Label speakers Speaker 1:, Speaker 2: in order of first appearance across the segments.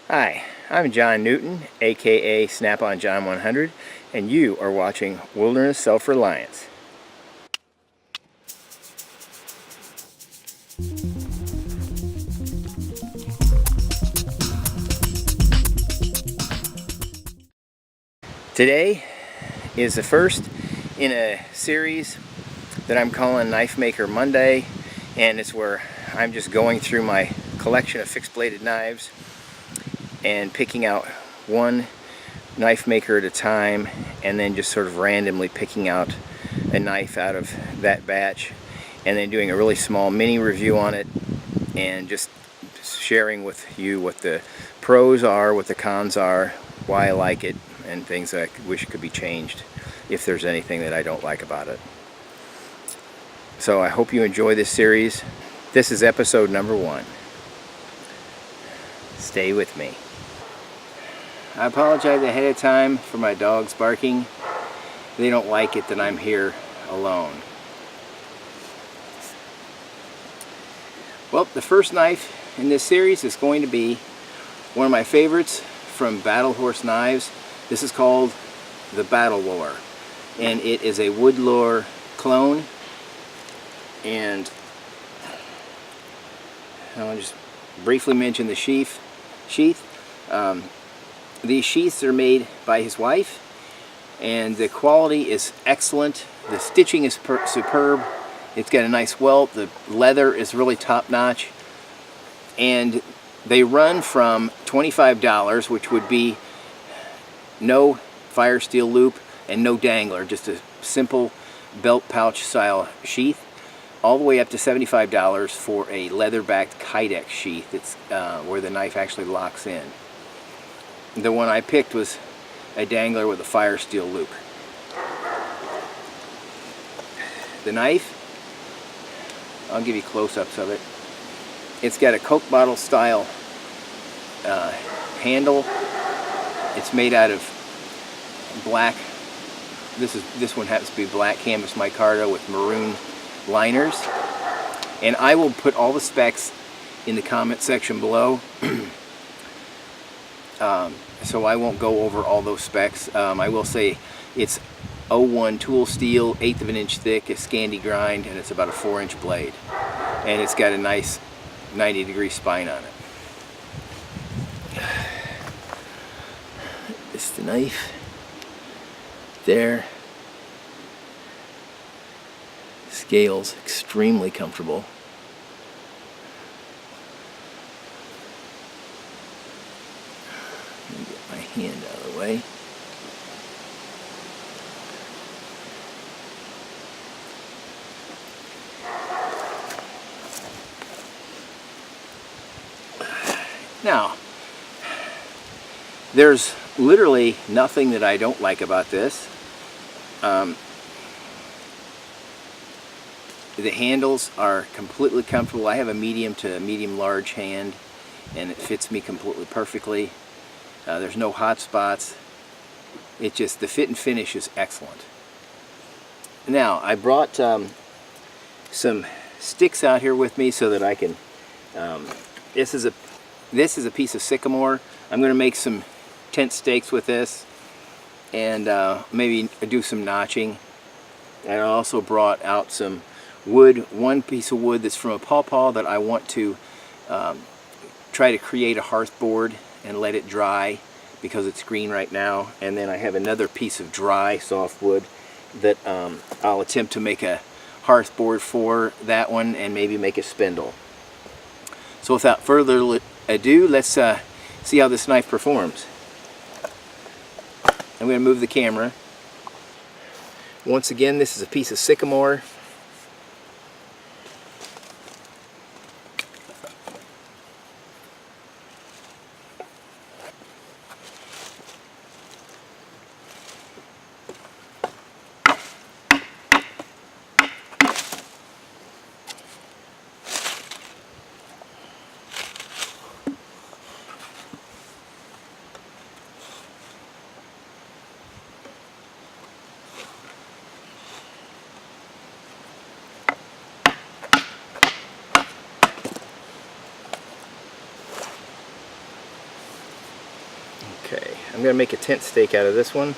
Speaker 1: Hi, I'm John Newton, aka Snap-on John 100, and you are watching Wilderness Self-Reliance. Today is the first in a series that I'm calling Knife Maker Monday, and it's where I'm just going through my collection of fixed-bladed knives and picking out one knife maker at a time, and then just sort of randomly picking out a knife out of that batch, and then doing a really small mini review on it, and just sharing with you what the pros are, what the cons are, why I like it, and things that I wish could be changed if there's anything that I don't like about it. So I hope you enjoy this series. This is episode number 1. Stay with me. I apologize ahead of time for my dogs barking. They don't like it that I'm here alone. Well, the first knife in this series is going to be one of my favorites from Battlehorse Knives. This is called the Battlelore, and it is a Woodlore clone. And I'll just briefly mention the sheath. These sheaths are made by his wife, and the quality is excellent. The stitching is superb. It's got a nice welt. The leather is really top-notch, and they run from $25, which would be no fire steel loop and no dangler, just a simple belt pouch style sheath, all the way up to $75 for a leather-backed Kydex sheath. It's where the knife actually locks in. The one I picked was a dangler with a fire steel loop. The knife, I'll give you close-ups of it. It's got a Coke bottle style handle. It's made out of black. This one happens to be black canvas micarta with maroon liners. And I will put all the specs in the comment section below. So I won't go over all those specs. I will say it's 01 tool steel, 1/8 of an inch thick, a Scandi grind, and it's about a 4-inch blade. And it's got a nice 90-degree spine on it. This is the knife. There. Scales extremely comfortable. Let me get my hand out of the way. Now, there's literally nothing that I don't like about this. The handles are completely comfortable. I have a medium to medium large hand, and it fits me completely perfectly. There's no hot spots. The fit and finish is excellent. Now, I brought some sticks out here with me so that I can, this is a piece of sycamore. I'm going to make some tent stakes with this, and maybe do some notching. And I also brought out some wood, one piece of wood that's from a pawpaw that I want to try to create a hearth board and let it dry because it's green right now. And then I have another piece of dry softwood that I'll attempt to make a hearth board for that one, and maybe make a spindle. So without further ado, let's see how this knife performs. I'm going to move the camera. Once again, this is a piece of sycamore. Okay, I'm going to make a tent stake out of this one.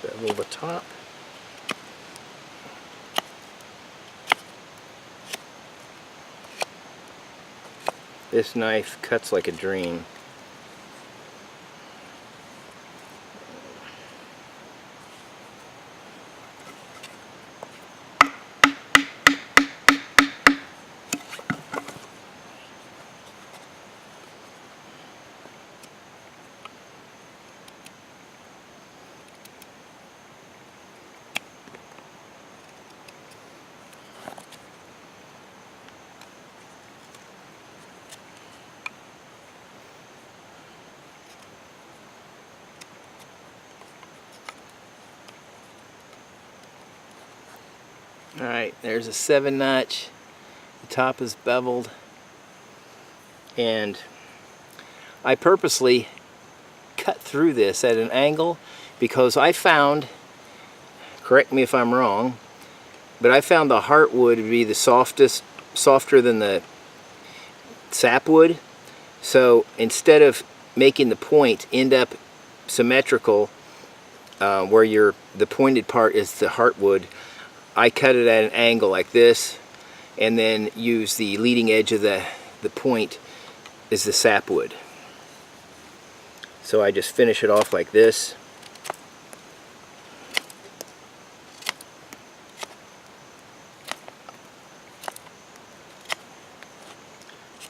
Speaker 1: Bevel the top. This knife cuts like a dream. Alright, there's a 7-notch. The top is beveled. And I purposely cut through this at an angle because I found, correct me if I'm wrong, but I found the heartwood to be the softer than the sapwood. So instead of making the point end up symmetrical, where the pointed part is the heartwood, I cut it at an angle like this, and then use the leading edge of the point is the sapwood. So I just finish it off like this.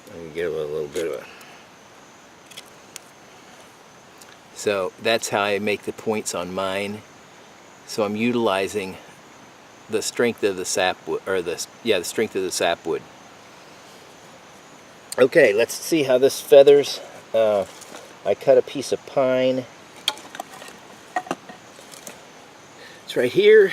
Speaker 1: I can get a little bit of a... So that's how I make the points on mine. So I'm utilizing the strength of the sapwood, or the strength of the sapwood. Okay, let's see how this feathers. I cut a piece of pine. It's right here.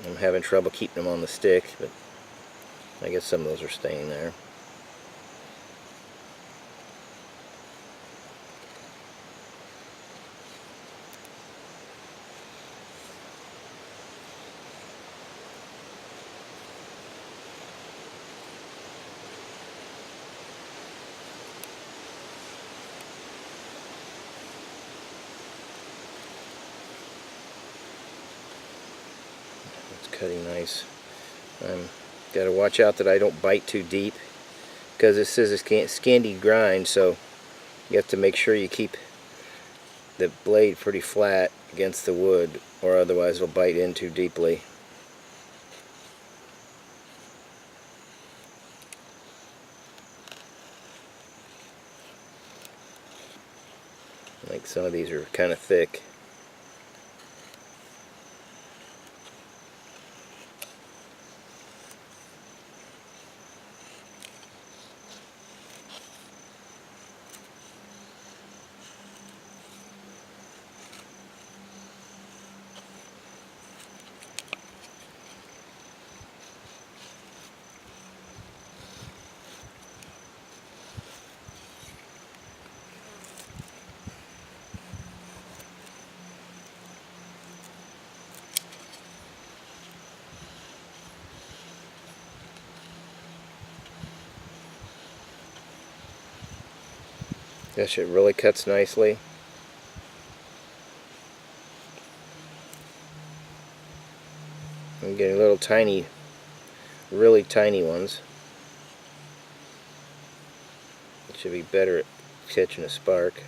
Speaker 1: I'm having trouble keeping them on the stick, but I guess some of those are staying there. It's cutting nice. Got to watch out that I don't bite too deep, because it says it's Scandi grind, so you have to make sure you keep the blade pretty flat against the wood, or otherwise it'll bite in too deeply. Like some of these are kind of thick. That shit really cuts nicely. I'm getting little tiny, really tiny ones. It should be better at catching a spark.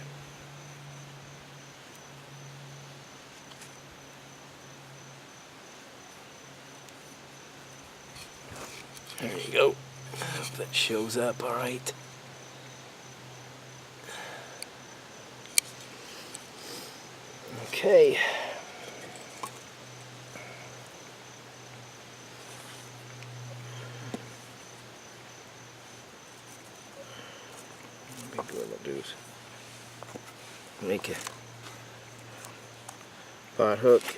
Speaker 1: There you go. Hope that shows up all right. Okay. Big little dudes. Make a pot hook.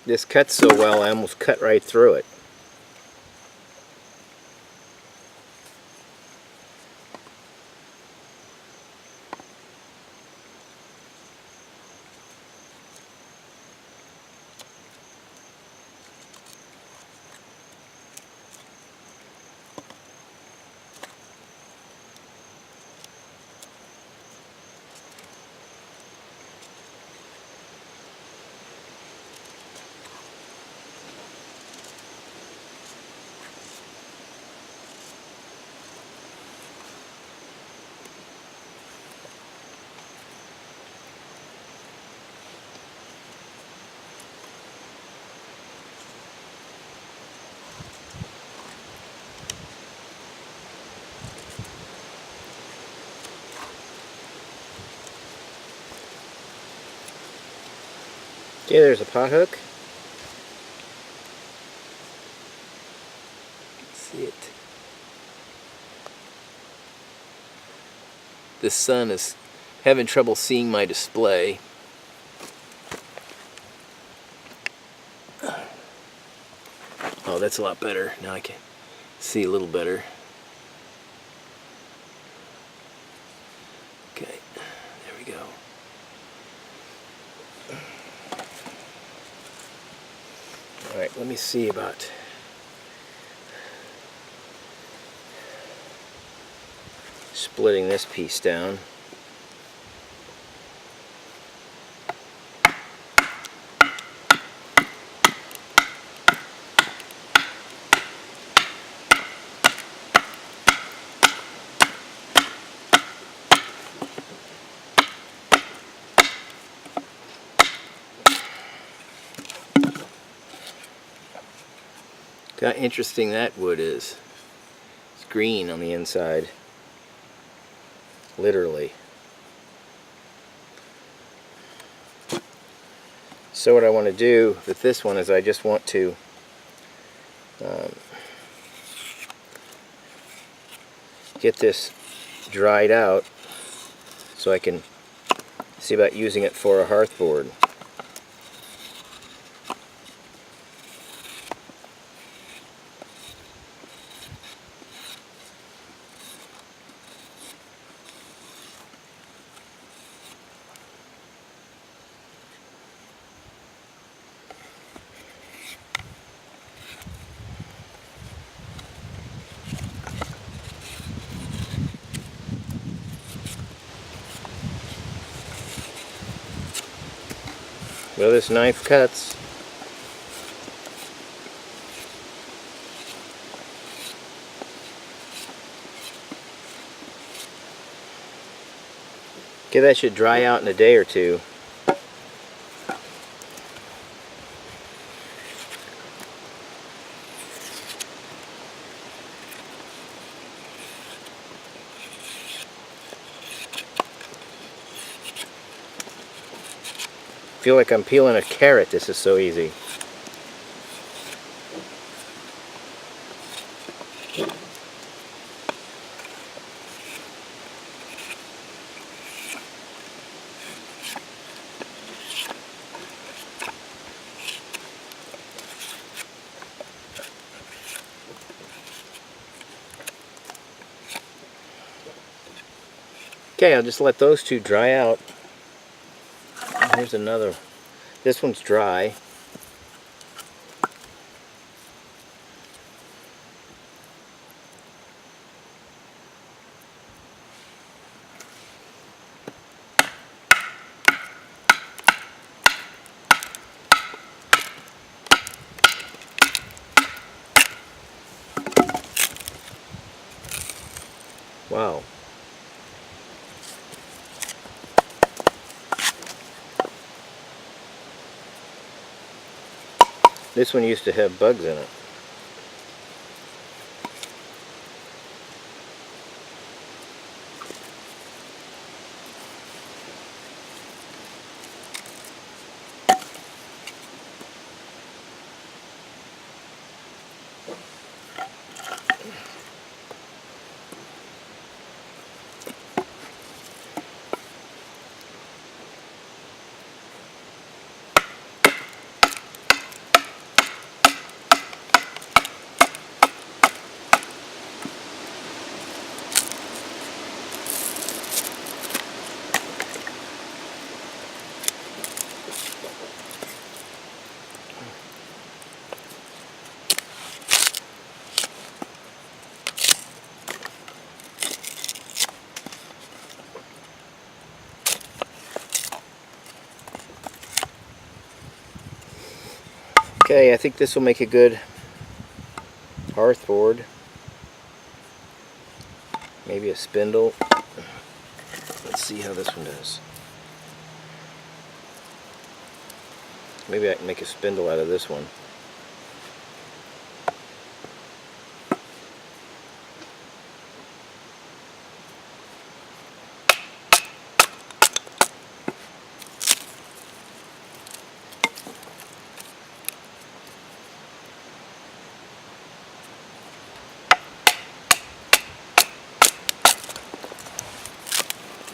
Speaker 1: This cuts so well I almost cut right through it. Okay, there's a pot hook. See it. The sun is having trouble seeing my display. Oh, that's a lot better. Now I can see a little better. Okay, there we go. Alright, let me see about splitting this piece down. Look how interesting that wood is. It's green on the inside. Literally. So what I want to do with this one is I just want to get this dried out so I can see about using it for a hearthboard. Well, this knife cuts. Okay, that should dry out in a day or two. I feel like I'm peeling a carrot. This is so easy. Okay, I'll just let those two dry out. Here's another. This one's dry. Wow. This one used to have bugs in it. Okay, I think this will make a good hearth board. Maybe a spindle. Let's see how this one does. Maybe I can make a spindle out of this one.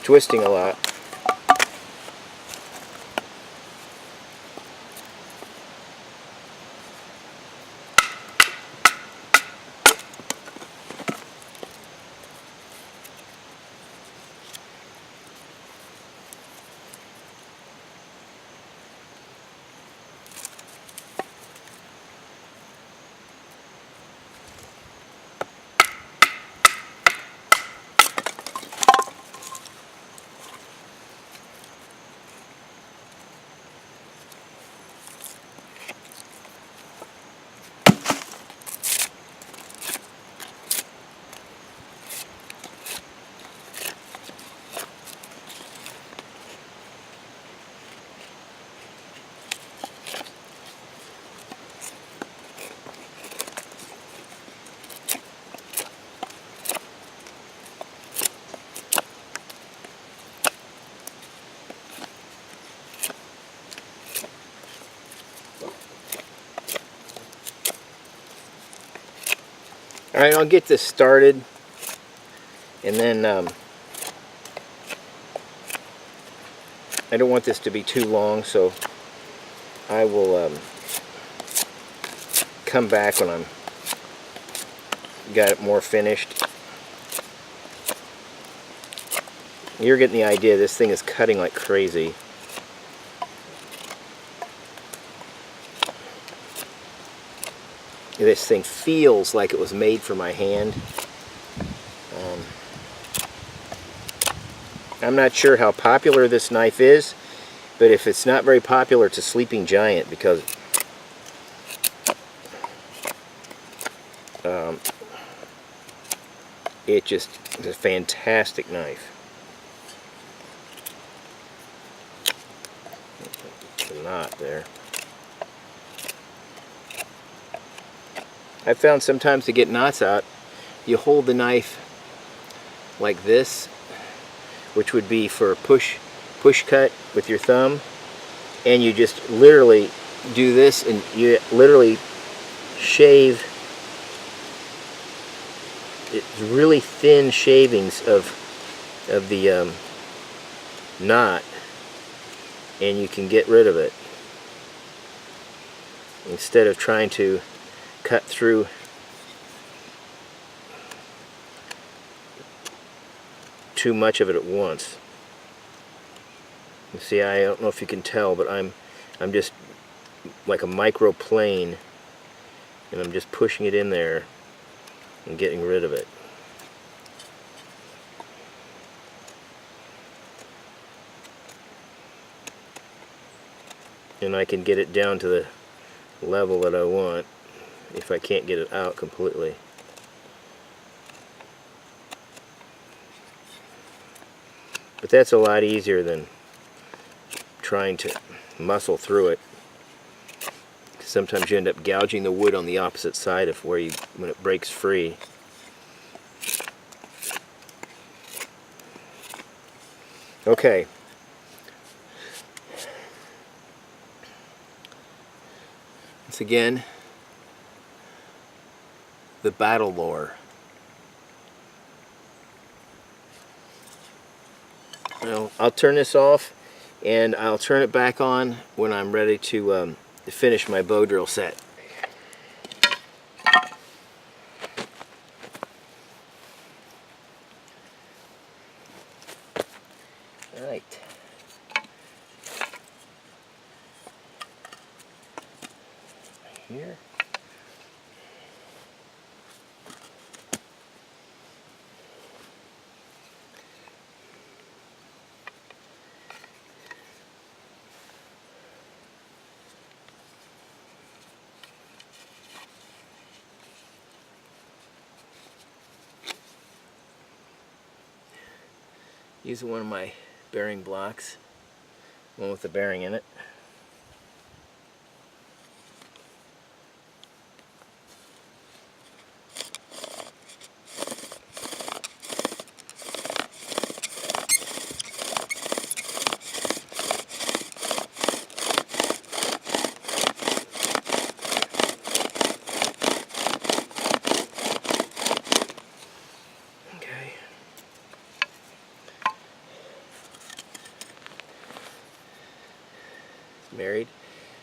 Speaker 1: Twisting a lot. Alright, I'll get this started, and then I don't want this to be too long, so I will come back when I'm got it more finished. You're getting the idea, this thing is cutting like crazy. This thing feels like it was made for my hand. I'm not sure how popular this knife is, but if it's not very popular, it's a sleeping giant, because it just is a fantastic knife. The knot there. I found sometimes to get knots out, you hold the knife like this, which would be for a push cut with your thumb, and you just literally do this, and you literally shave. It's really thin shavings of the knot, and you can get rid of it instead of trying to cut through too much of it at once. You see, I don't know if you can tell, but I'm just like a micro plane, and I'm just pushing it in there and getting rid of it. And I can get it down to the level that I want if I can't get it out completely. But that's a lot easier than trying to muscle through it. Sometimes you end up gouging the wood on the opposite side of when it breaks free. Okay. Once again, the Battlelore. Well, I'll turn this off and I'll turn it back on when I'm ready to finish my bow drill set. All right. Here. Using one of my bearing blocks, one with the bearing in it. Okay. It's married.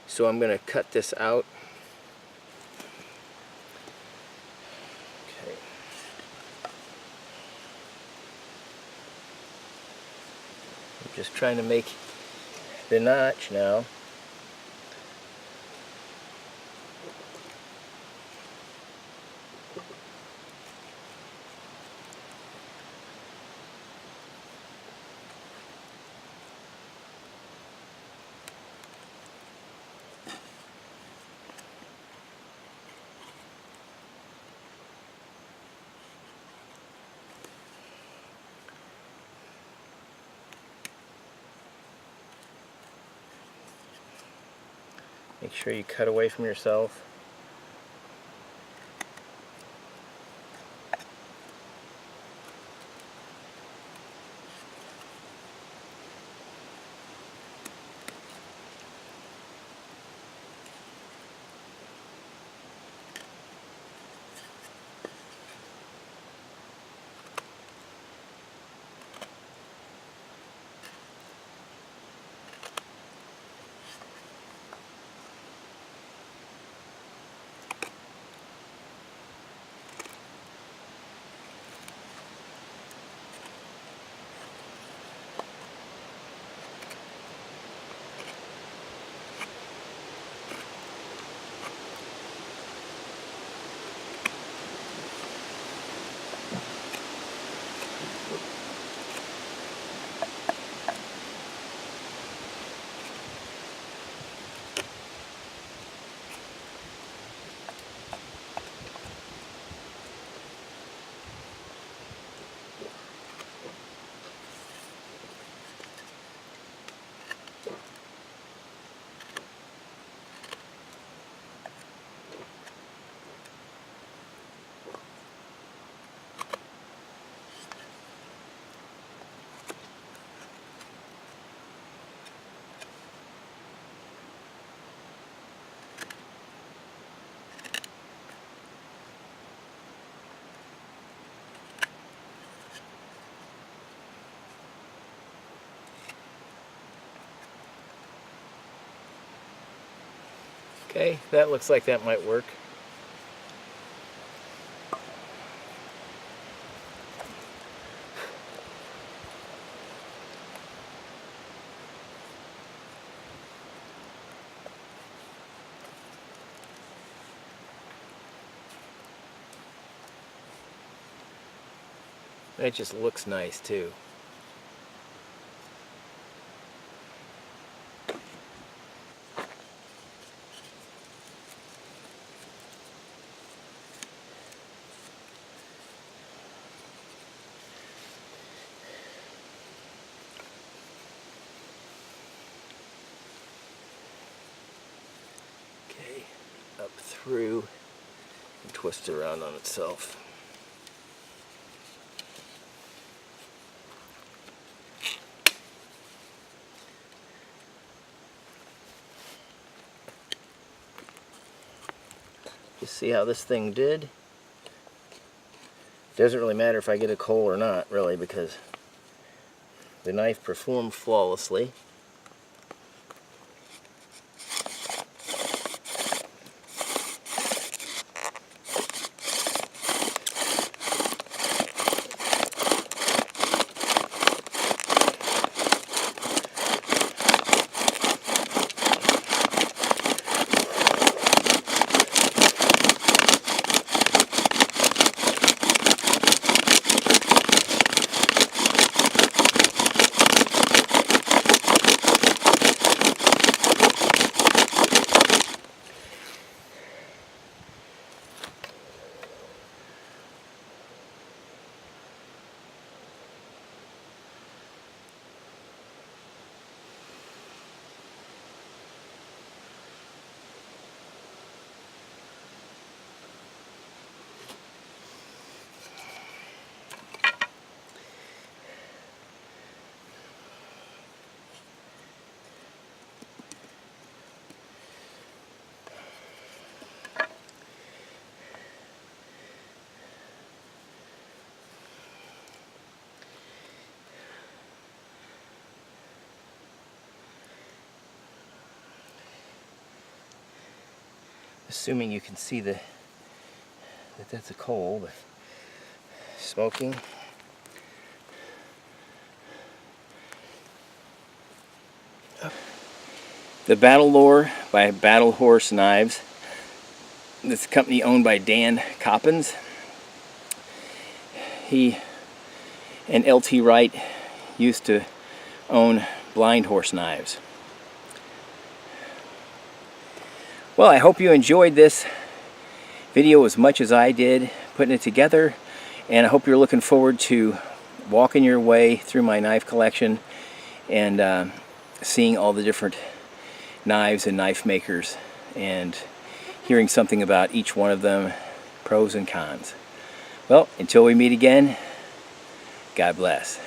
Speaker 1: So I'm going to cut this out. Okay. I'm just trying to make the notch now. Make sure you cut away from yourself. Okay, that looks like that might work. That just looks nice too. through and twist it around on itself. Just see how this thing did. Doesn't really matter if I get a coal or not, really, because the knife performed flawlessly. Assuming you can see that that's a coal, but smoking. The Battlelore by Battle Horse Knives. This is a company owned by Dan Coppins. He and L.T. Wright used to own Blind Horse Knives. Well, I hope you enjoyed this video as much as I did putting it together, and I hope you're looking forward to walking your way through my knife collection and seeing all the different knives and knife makers and hearing something about each one of them, pros and cons. Well, until we meet again, God bless.